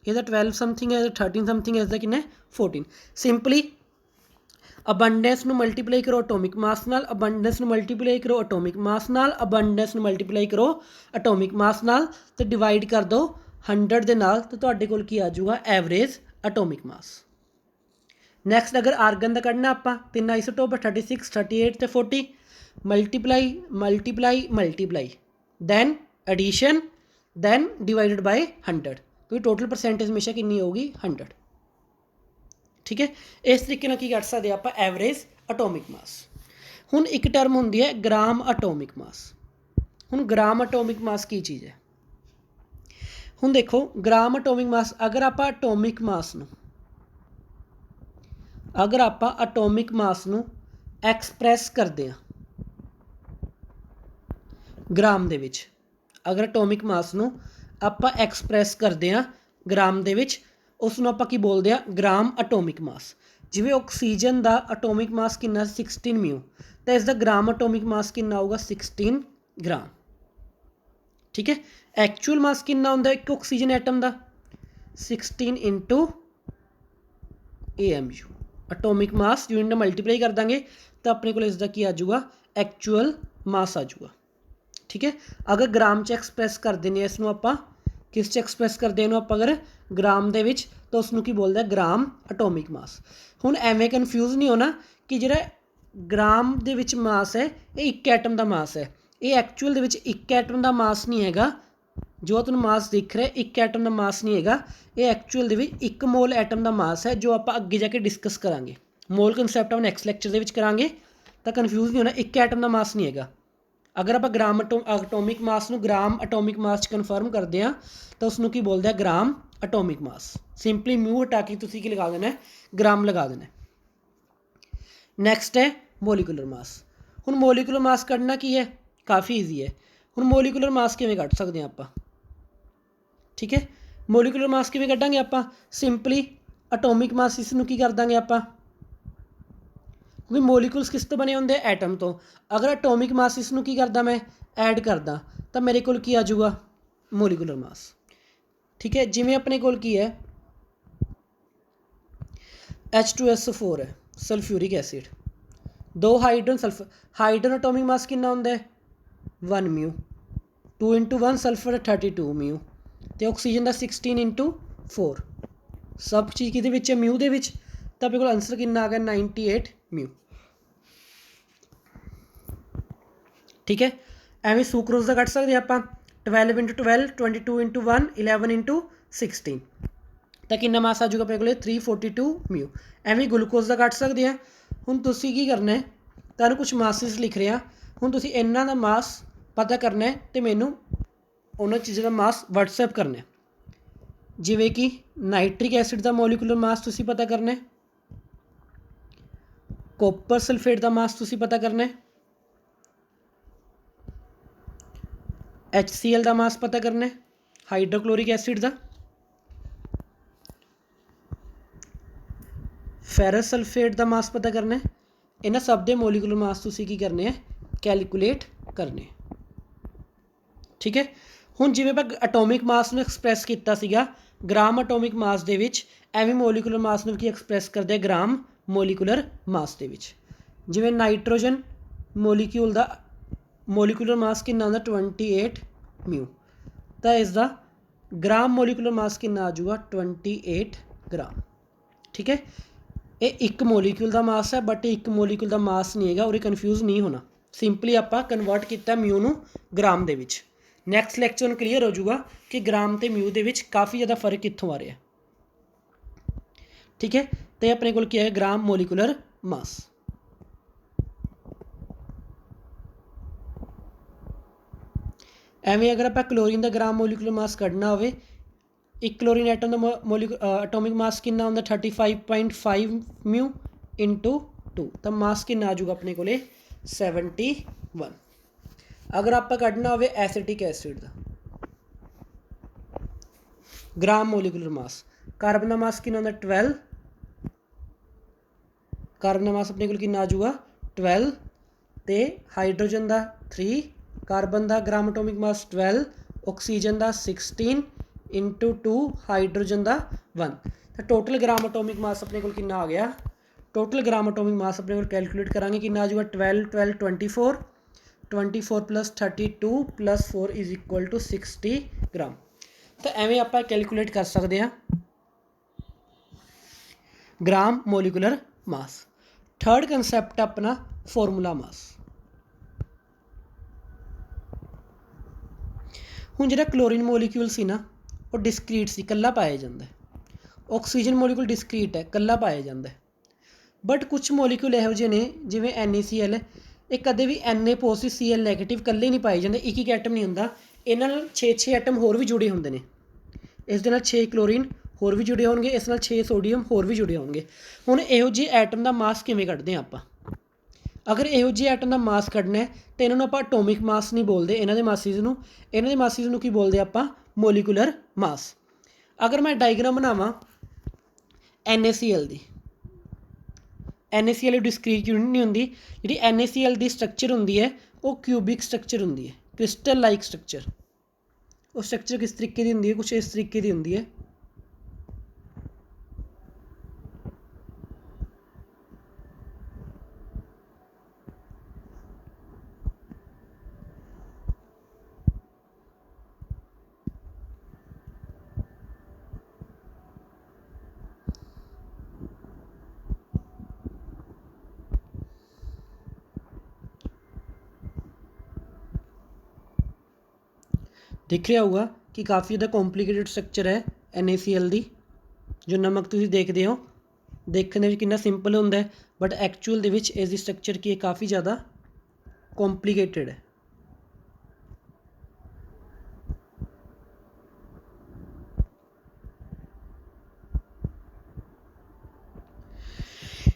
ਇਹਦਾ 12 ਸਮਥਿੰਗ ਹੈ, 13 ਸਮਥਿੰਗ ਹੈ, ਇਸਦਾ ਕਿੰਨਾ 14। ਸਿੰਪਲੀ ਅਬੰਡੈਂਸ ਨੂੰ ਮਲਟੀਪਲਾਈ ਕਰੋ ਐਟੋਮਿਕ ਮਾਸ ਨਾਲ, ਅਬੰਡੈਂਸ ਨੂੰ ਮਲਟੀਪਲਾਈ ਕਰੋ ਐਟੋਮਿਕ ਮਾਸ ਨਾਲ, ਅਬੰਡੈਂਸ ਨੂੰ ਮਲਟੀਪਲਾਈ ਕਰੋ ਐਟੋਮਿਕ ਮਾਸ ਨਾਲ, ਅਤੇ ਡਿਵਾਈਡ ਕਰ ਦਿਓ 100 ਦੇ ਨਾਲ, ਤਾਂ ਤੁਹਾਡੇ ਕੋਲ ਕੀ ਆ ਜਾਊਗਾ ਐਵਰੇਜ ਐਟੋਮਿਕ ਮਾਸ। ਨੈਕਸਟ ਅਗਰ ਆਰਗਨ ਦਾ ਕੱਢਣਾ ਆਪਾਂ 3 ਆਈਸੋਟੋਪ 36 38 ਅਤੇ 40, multiply multiply multiply then addition then divided by 100, ਕਿਉਂਕਿ ਟੋਟਲ ਪਰਸੈਂਟੇਜ ਹਮੇਸ਼ਾ ਕਿੰਨੀ ਹੋਊਗੀ 100, ਠੀਕ ਹੈ। ਇਸ ਤਰੀਕੇ ਨਾਲ ਕੀ ਕੱਢ ਸਕਦੇ ਆਪਾਂ ਐਵਰੇਜ ਐਟੋਮਿਕ ਮਾਸ। ਹੁਣ ਇੱਕ ਟਰਮ ਹੁੰਦੀ ਹੈ ਗ੍ਰਾਮ ਐਟੋਮਿਕ ਮਾਸ। ਹੁਣ ਗ੍ਰਾਮ ਐਟੋਮਿਕ ਮਾਸ ਕੀ ਚੀਜ਼ ਹੈ। ਹੁਣ ਦੇਖੋ ਗ੍ਰਾਮ ਐਟੋਮਿਕ ਮਾਸ ਅਗਰ ਆਪਾਂ ਐਟੋਮਿਕ ਮਾਸ ਨੂੰ ਐਕਸਪ੍ਰੈਸ ਕਰਦੇ ਹਾਂ ਗ੍ਰਾਮ ਦੇ ਵਿੱਚ, ਅਗਰ ਐਟੋਮਿਕ ਮਾਸ ਨੂੰ ਆਪਾਂ ਐਕਸਪ੍ਰੈਸ ਕਰਦੇ ਹਾਂ ਗ੍ਰਾਮ ਦੇ ਵਿੱਚ, ਉਸ ਨੂੰ ਆਪਾਂ ਕੀ ਬੋਲਦੇ ਹਾਂ ਗ੍ਰਾਮ ਐਟੋਮਿਕ ਮਾਸ। ਜਿਵੇਂ ਆਕਸੀਜਨ ਦਾ ਐਟੋਮਿਕ ਮਾਸ ਕਿੰਨਾ 16 μ, ਤਾਂ ਇਸ ਦਾ ਗ੍ਰਾਮ ਐਟੋਮਿਕ ਮਾਸ ਕਿੰਨਾ ਹੋਊਗਾ 16 ਗ੍ਰਾਮ, ਠੀਕ ਹੈ। ਐਕਚੁਅਲ ਮਾਸ ਕਿੰਨਾ ਹੁੰਦਾ ਇੱਕ ਆਕਸੀਜਨ ਐਟਮ ਦਾ 16 × AMU। ਐਟੋਮਿਕ ਮਾਸ ਯੂਨਿਟ ਨਾਲ ਮਲਟੀਪਲਾਈ ਕਰ ਦਾਂਗੇ ਤਾਂ ਆਪਣੇ ਕੋਲ ਇਸ ਦਾ ਕੀ ਆ ਜਾਊਗਾ ਐਕਚੁਅਲ ਮਾਸ ਆ ਜਾਊਗਾ, ਠੀਕ ਹੈ। ਅਗਰ ਗ੍ਰਾਮ 'ਚ ਐਕਸਪ੍ਰੈਸ ਕਰਦੇ ਨੇ ਇਸ ਨੂੰ ਆਪਾਂ ਕਿਸ 'ਚ ਐਕਸਪ੍ਰੈਸ ਕਰਦੇ ਇਹਨੂੰ ਆਪਾਂ ਅਗਰ ਗ੍ਰਾਮ ਦੇ ਵਿੱਚ, ਤਾਂ ਉਸ ਨੂੰ ਕੀ ਬੋਲਦੇ ਗ੍ਰਾਮ ਐਟੋਮਿਕ ਮਾਸ। ਹੁਣ ਐਵੇਂ ਕਨਫਿਊਜ਼ ਨਹੀਂ ਹੋਣਾ ਕਿ ਜਿਹੜਾ ਗ੍ਰਾਮ ਦੇ ਵਿੱਚ ਮਾਸ ਹੈ ਇਹ ਇੱਕ ਐਟਮ ਦਾ ਮਾਸ ਹੈ, ਇਹ ਐਕਚੁਅਲ ਦੇ ਵਿੱਚ ਇੱਕ ਐਟਮ ਦਾ ਮਾਸ ਨਹੀਂ ਹੈਗਾ। ਜੋ ਤੁਹਾਨੂੰ ਮਾਸ ਦਿਖ ਰਿਹਾ ਇੱਕ ਐਟਮ ਦਾ ਮਾਸ ਨਹੀਂ ਹੈਗਾ, ਇਹ ਐਕਚੁਅਲ ਦੇ ਵਿੱਚ 1 ਮੋਲ ਐਟਮ ਦਾ ਮਾਸ ਹੈ, ਜੋ ਆਪਾਂ ਅੱਗੇ ਜਾ ਕੇ ਡਿਸਕਸ ਕਰਾਂਗੇ। ਮੋਲ ਕੰਸੈਪਟ ਆਪਾਂ ਨੈਕਸਟ ਲੈਕਚਰ ਦੇ ਵਿੱਚ ਕਰਾਂਗੇ, ਤਾਂ ਕਨਫਿਊਜ਼ ਨਹੀਂ ਹੋਣਾ, ਇੱਕ ਐਟਮ ਦਾ ਮਾਸ ਨਹੀਂ ਹੈਗਾ। ਅਗਰ ਆਪਾਂ ਗ੍ਰਾਮ ਐਟੋਮਿਕ ਮਾਸ ਨੂੰ ਗ੍ਰਾਮ ਐਟੋਮਿਕ ਮਾਸ 'ਚ ਕਨਫਰਮ ਕਰਦੇ ਹਾਂ ਤਾਂ ਉਸਨੂੰ ਕੀ ਬੋਲਦੇ ਆ ਗ੍ਰਾਮ ਐਟੋਮਿਕ ਮਾਸ। ਸਿੰਪਲੀ ਮਿਊ ਹਟਾ ਕੇ ਤੁਸੀਂ ਕੀ ਲਗਾ ਦੇਣਾ ਗ੍ਰਾਮ ਲਗਾ ਦੇਣਾ। ਨੈਕਸਟ ਹੈ ਮੋਲੀਕੂਲਰ ਮਾਸ। ਹੁਣ ਮੋਲੀਕੂਲਰ ਮਾਸ ਕੱਢਣਾ ਕੀ ਹੈ ਕਾफ़ੀ ਈਜ਼ੀ ਹੈ। ਹੁਣ ਮੋਲੀਕੂਲਰ ਮਾਸ ਕਿਵੇਂ ਕੱਢ ਸਕਦੇ ਹਾਂ ਆਪਾਂ, ਠੀਕ ਹੈ। ਮੋਲੀਕੂਲਰ ਮਾਸ ਕਿਵੇਂ ਕੱਢਾਂਗੇ ਆਪਾਂ, ਸਿੰਪਲੀ ਐਟੋਮਿਕ ਮਾਸ ਇਸ ਨੂੰ ਕੀ ਕਰ ਦਾਂਗੇ ਆਪਾਂ, ਕਿਉਂਕਿ ਮੋਲੀਕੂਲਸ ਕਿਸ ਤੋਂ ਬਣੇ ਹੁੰਦੇ ਐਟਮ ਤੋਂ। ਅਗਰ ਐਟੋਮਿਕ ਮਾਸ ਇਸ ਨੂੰ ਕੀ ਕਰਦਾ ਮੈਂ ਐਡ ਕਰਦਾ ਤਾਂ ਮੇਰੇ ਕੋਲ ਕੀ ਆ ਜਾਊਗਾ ਮੋਲੀਕੂਲਰ ਮਾਸ, ਠੀਕ ਹੈ। ਜਿਵੇਂ ਆਪਣੇ ਕੋਲ ਕੀ ਹੈ H2SO4 ਹੈ sulphuric acid, 2 hydrogen sulphur, hydrogen atomic mass ਕਿੰਨਾ ਹੁੰਦਾ ਹੈ 1 μ, 2 × 1 ਸਲਫਰ 32 μ, ਅਤੇ ਆਕਸੀਜਨ ਦਾ 16 × 4, ਸਭ ਚੀਜ਼ ਕਿਹਦੇ ਵਿੱਚ ਹੈ ਮਿਊ ਦੇ ਵਿੱਚ, ਤਾਂ ਆਪਣੇ ਕੋਲ ਆਨਸਰ ਕਿੰਨਾ ਆ ਗਿਆ 98 μ, ਠੀਕ ਹੈ। ਐਵੇਂ ਸੁਕਰੋਜ਼ ਦਾ ਕੱਢ ਸਕਦੇ ਹਾਂ ਆਪਾਂ 12 × 12 22 × 1 11 × 16, ਤਾਂ ਕਿੰਨਾ ਮਾਸ ਆ ਜਾਊਗਾ ਆਪਣੇ ਕੋਲ 342 μ। ਐਵੇਂ ਗਲੂਕੋਜ਼ ਦਾ ਕੱਢ ਸਕਦੇ ਹਾਂ। ਹੁਣ ਤੁਸੀਂ ਕੀ ਕਰਨਾ ਹੈ, ਤੁਹਾਨੂੰ ਕੁਛ ਮਾਸਿਸ ਲਿਖ ਰਿਹਾ, ਹੁਣ ਤੁਸੀਂ ਇਹਨਾਂ ਦਾ ਮਾਸ ਪਤਾ ਕਰਨਾ ਹੈ ਅਤੇ ਮੈਨੂੰ ਉਹਨਾਂ ਚੀਜ਼ਾਂ ਦਾ ਮਾਸ ਵਟਸਐਪ ਕਰਨਾ। ਜਿਵੇਂ ਕਿ ਨਾਈਟ੍ਰਿਕ ਐਸਿਡ ਦਾ ਮੋਲੀਕੂਲਰ ਮਾਸ ਤੁਸੀਂ ਪਤਾ ਕਰਨਾ ਹੈ, ਕੋਪਰ ਸਲਫੇਟ ਦਾ ਮਾਸ ਤੁਸੀਂ ਪਤਾ ਕਰਨਾ ਹੈ, HCl ਦਾ ਮਾਸ ਪਤਾ ਕਰਨਾ ਹੈ, ਹਾਈਡਰੋਕਲੋਰਿਕ ਐਸਿਡ ਦਾ, ਫੈਰਸ ਸਲਫੇਟ ਦਾ ਮਾਸ ਪਤਾ ਕਰਨਾ ਹੈ। ਇਹਨਾਂ ਸਭ ਦੇ ਮੋਲੀਕੂਲਰ ਮਾਸ ਤੁਸੀਂ ਕੀ ਕਰਨੇ ਹੈ ਕੈਲਕੂਲੇਟ ਕਰਨੇ, ਠੀਕ ਹੈ। ਹੁਣ ਜਿਵੇਂ ਆਪਾਂ ਐਟੋਮਿਕ ਮਾਸ ਨੂੰ ਐਕਸਪ੍ਰੈਸ ਕੀਤਾ ਸੀਗਾ ਗ੍ਰਾਮ ਐਟੋਮਿਕ ਮਾਸ ਦੇ ਵਿੱਚ, ਐਵੇਂ ਮੋਲੀਕੂਲਰ ਮਾਸ ਨੂੰ ਕੀ ਐਕਸਪ੍ਰੈਸ ਕਰਦੇ ਆ ਗ੍ਰਾਮ ਮੋਲੀਕੂਲਰ ਮਾਸ ਦੇ ਵਿੱਚ। ਜਿਵੇਂ ਨਾਈਟ੍ਰੋਜਨ ਮੋਲੀਕਿਊਲ ਦਾ ਮੋਲੀਕੂਲਰ ਮਾਸ ਕਿੰਨਾ ਹੁੰਦਾ 28 μ, ਤਾਂ ਇਸ ਦਾ ਗ੍ਰਾਮ ਮੋਲੀਕੂਲਰ ਮਾਸ ਕਿੰਨਾ ਆ ਜਾਊਗਾ 28 ग्राम। ठीक है, ये एक मोलीक्यूल का मास है बट एक मोलीक्यूल का मास नहीं है और कन्फ्यूज़ नहीं होना। सिंपली आप कन्वर्ट किया म्यू नू ग्राम दे विच। नैक्सट लैक्चर में क्लीयर हो जाऊगा कि ग्राम तो म्यू के काफ़ी ज़्यादा फर्क कितों आ रहा है। ठीक है, तो अपने को क्या है ग्राम मोलीकुलर मास। एवं अगर आप क्लोरीन का ग्राम मोलीकुलर मास कढ़ना हो, एक क्लोरीन एटम का एटॉमिक मास कितना होंगे 35.5 म्यू इंटू 2, तो मास कितना आ जाऊगा अपने को 71। अगर आप कढ़ना हो एसिटिक एसिड का ग्राम मोलीकुलर मास, कार्बन का मास कितना होंगे 12, कार्बन का मास अपने को कितना आ जाऊगा 12, तो हाइड्रोजन का 3, कार्बन का ग्राम एटॉमिक मास 12, ऑक्सीजन का 16 इंटू 2 हाइड्रोजन का 1, तो टोटल ग्राम एटॉमिक मास अपने को कितना आ गया। टोटल ग्राम एटॉमिक मास अपने को कैलकुलेट करांगे कितना आ जाएगा 12 12 24, 24 plus 32 plus 4 is equal to 60 gram. तो एवं आप कैलकुलेट कर सकते हैं gram molecular mass. Third concept अपना फॉर्मूला मास। हुण जिहड़ा क्लोरीन मोलीक्यूल सी ना वो डिस्क्रीट सी कल्ला पाया जाता है, ऑक्सीजन मोलीक्यूल डिस्क्रीट है कल्ला पाया जाता है, बट कुछ मोलीक्यूल इहो जिहे ने जिवें NaCl है ये कदे भी Na पॉजिटिव Cl नैगेटिव कल्ले नहीं पाए जाते, एक एटम नहीं होंदा, इन्हां नाल 6 एटम होर भी जुड़े होंदे ने। इस दे नाल 6 क्लोरीन होर भी जुड़े होणगे, इस नाल 6 सोडियम होर भी जुड़े होणगे। हुण इहो जिहे एटम का मास किवें कढदे आं आपां। अगर इहो जिहे एटम का मास कढना है तो इन्हों आप एटॉमिक मास नहीं बोलते, इन्हों के मासिस नूं, इन्हों के मासिस नूं की बोलते आपां मोलीकुलर मास। अगर मैं डायग्राम बनावां NaCl दी, NaCl डिस्क्रीट यूनिट नहीं होंदी, जी NaCl की स्ट्रक्चर होंदी है वो क्यूबिक स्ट्रक्चर होंदी है, क्रिस्टल लाइक स्ट्रक्चर। वो स्ट्रक्चर किस तरीके की होंदी है, कुछ इस तरीके की होंदी है। दिख रहा होगा कि काफ़ी ज़्यादा कॉम्पलीकेटेड स्ट्रक्चर है NaCl दी। जो नमक तुसीं देखते हो देखने में कितना सिंपल होंदा है बट एक्चुअल दे विच इसकी स्ट्रक्चर की काफ़ी ज़्यादा कॉम्पलीकेटेड है।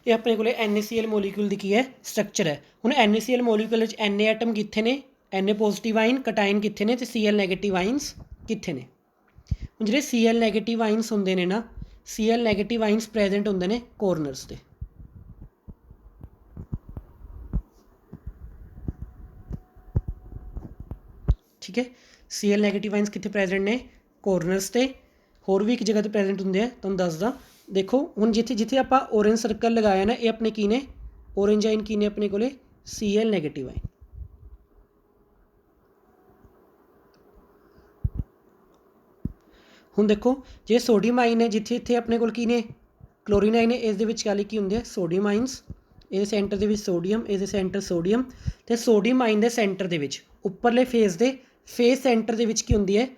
ये अपने को NaCl मोलीक्यूल की की है स्ट्रक्चर है। हुण NaCl मोलीक्यूल Na एटम कितने ने, Na पॉजिटिव आइन कटाइन कितने ने, तो Cl नैगेटिव आइनस कितने ने। हुण जिहड़े Cl नैगेटिव आइनस होंदे ने ना, Cl नैगेटिव आइनस प्रेजेंट होंदे ने कॉर्नर्स ते। ठीक है, Cl नैगेटिव आइनस कितने प्रेजेंट ने कॉर्नर्स ते, होर भी एक जगह पर प्रेजेंट होंगे तुहानूं दसदा। देखो हुण जिथे जिथे आप ऑरेंज सर्कल लगाया ना ये अपने की ने ऑरेंज आइन की ने अपने को Cl नैगेटिव आइन। हुण देखो जे सोडियम आइन है जिथे इत्थे अपने को की ने क्लोरीन आइन है, इस दे विच क्या लिखी होंदी है सोडियम आइनस, ये सेंटर दे विच सोडियम, ये सेंटर सोडियम, तो सोडियम आइन दे सेंटर दे विच उपरले फेस दे फेस सेंटर दे विच की होंदी है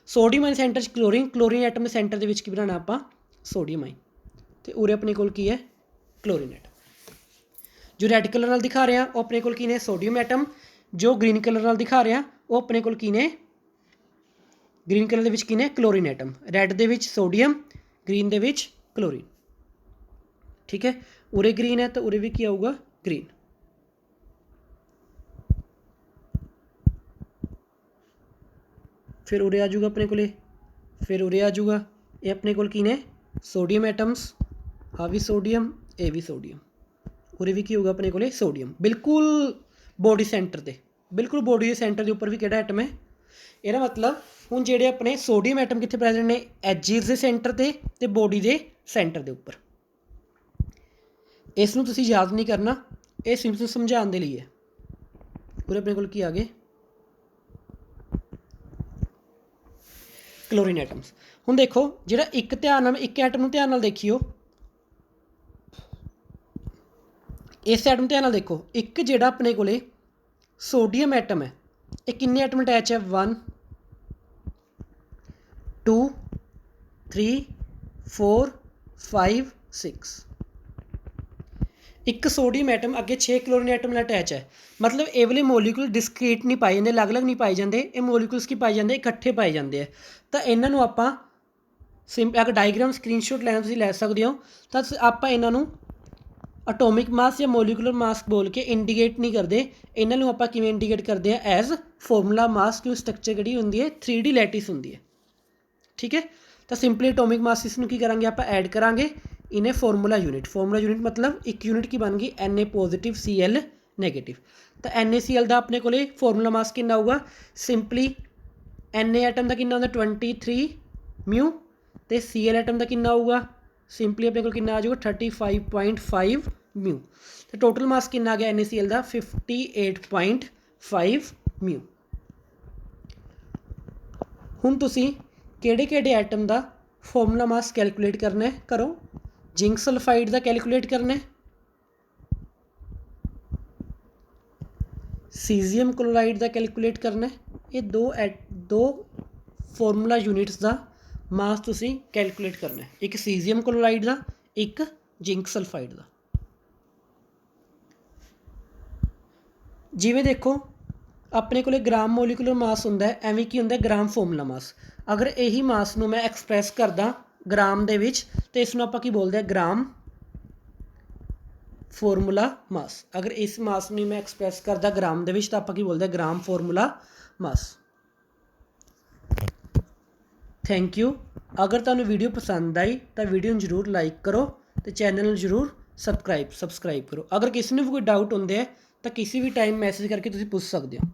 सोडियम आइन, सेंटर च क्लोरीन, क्लोरीन एटम के सेंटर दे विच की बनाना आपां सोडियम आइन, तो उरे अपने को की है क्लोरीन एटम। जो रैड कलर नाल दिखा रहे हैं वो अपने को की ने सोडियम एटम, जो ग्रीन कलर नाल दिखा रहे हैं वो अपने को की ने ग्रीन कलर के की ने क्लोरीन एटम, रैड दे विच सोडियम, ग्रीन दे विच क्लोरीन। ठीक है, उरे ग्रीन है तो उरे भी क्या आऊगा ग्रीन। फिर उरे आ जाऊगा अपने को, फिर उरे आ जाऊगा ये अपने को की ने सोडियम एटम्स, आ भी सोडियम ए भी सोडियम, उरे भी की होगा अपने को सोडियम। बिल्कुल बॉडी सेंटर ते, बिल्कुल बॉडी के सेंटर के उपर भी किहड़ा एटम है, ਇਹਦਾ मतलब ਹੁਣ ਜਿਹੜੇ ਆਪਣੇ सोडियम एटम कितने प्रेजेंट ने एजिस के सेंटर ते बॉडी के सेंटर के उपर। इसनूं तुसीं याद नहीं करना, ये सिंपल समझाने के लिए है। पूरे अपने को आ गए क्लोरीन एटम्स। हुण देखो जिहड़ा एक ध्यान नाल एक एटम नूं ध्यान नाल देखियो, इस एटम ध्यान नाल देखो, एक जिहड़ा अपने कोले सोडियम एटम है, ये किन्ने एटम अटैच है 1 2 3 4 5 6। एक सोडियम एटम अगे 6 क्लोरीन एटम नाल अटैच है। मतलब ये वाले मोलीक्यूल डिस्क्रीट नहीं पाए जाते, अलग अलग नहीं पाए जाते, ये मोलीक्यूल्स की पाए जाते इकट्ठे पाए जाते हैं। तो इन्हों आपां अगर डायग्राम स्क्रीनशॉट लैना तुसीं लै सकते हो, तो आपां इन्हों एटॉमिक मास या मोलीकुलर मास बोल के इंडीकेट नहीं करते, इन्हों आपां किवें इंडीकेट करते हैं एज फॉर्मूला मास, क्यों स्ट्रक्चर जिहड़ी हुंदी है 3D लैटिस हुंदी है। ठीक है, तो सिंपली एटॉमिक मास इसनूं की करांगे आपां ऐड करांगे, इन्हें फॉर्मूला यूनिट मतलब एक यूनिट की बन गई Na पॉजिटिव Cl नैगेटिव। तो NaCl का अपने को फॉर्मूला मास कितना होगा, सिंपली Na एटम का कितना होगा 23 म्यू, तो Cl एटम का कितना होगा सिंपली अपने को कितना आ जाएगा 35.5 म्यू। तो टोटल मास कितना आ गया NaCl का 58.5 म्यू। हुण तुसीं किहड़े एटम का फॉर्मूला मास कैलकुलेट करना है, करो। जिंक सल्फाइड का कैलकुलेट करना है, सीजियम क्लोराइड का कैलकुलेट करना है। ये दो फॉर्मूला यूनिट्स का मास तुसीं कैलकुलेट करना है, एक सीजियम क्लोराइड का, एक जिंक सल्फाइड का। जिवें देखो अपने को ग्राम मोलीकुलर मास हुंदा है, एवें की हुंदा है ग्राम फॉर्मूला मास। अगर यही मास नूं मैं एक्सप्रैस करदा ग्राम दे विच, तो इसनूं आपां की बोलदे हैं ग्राम फॉर्मूला मास। अगर इस मास नूं मैं एक्सप्रैस करदा ग्राम दे विच, तो आपां की बोलदे हैं gram formula mass. Thank you. अगर तुहानूं वीडियो पसंद आई तो वीडियो नूं जरूर लाइक करो, तो चैनल नूं जरूर सबसक्राइब करो। अगर किसी ने भी कोई डाउट होंदे है तो किसी भी टाइम मैसेज करके तुसीं पुछ सकदे हो।